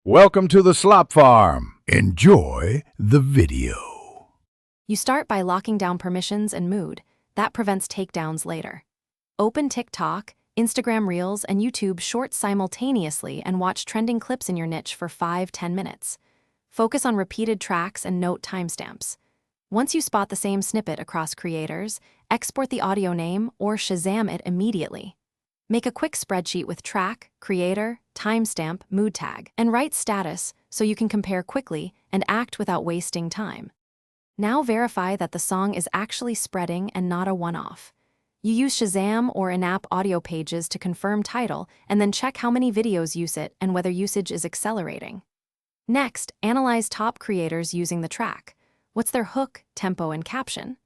Welcome to the Slop Farm. Enjoy the video. You start by locking down permissions and mood. That prevents takedowns later. Open TikTok, Instagram Reels, and YouTube Shorts simultaneously and watch trending clips in your niche for 5-10 minutes. Focus on repeated tracks and note timestamps. Once you spot the same snippet across creators, export the audio name or Shazam it immediately. Make a quick spreadsheet with track, creator, timestamp, mood tag, and write status so you can compare quickly and act without wasting time. Now verify that the song is actually spreading and not a one-off. You use Shazam or in-app audio pages to confirm title and then check how many videos use it and whether usage is accelerating. Next, analyze top creators using the track. What's their hook, tempo, and caption?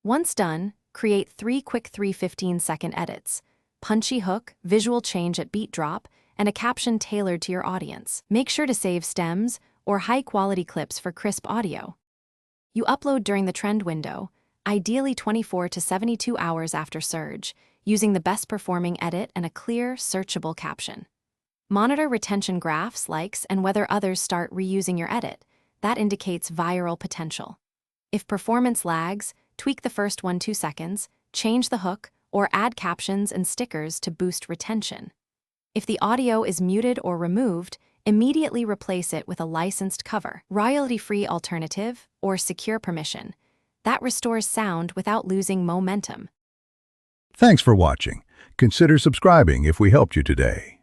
Once done, create 3 quick 15-second edits. Punchy hook, visual change at beat drop, and a caption tailored to your audience. Make sure to save stems or high-quality clips for crisp audio. You upload during the trend window, ideally 24 to 72 hours after surge, using the best-performing edit and a clear, searchable caption. Monitor retention graphs, likes, and whether others start reusing your edit. That indicates viral potential. If performance lags, tweak the first 1-2 seconds, change the hook, or add captions and stickers to boost retention. If the audio is muted or removed, immediately replace it with a licensed cover, royalty-free alternative, or secure permission. That restores sound without losing momentum. Thanks for watching. Consider subscribing if we helped you today.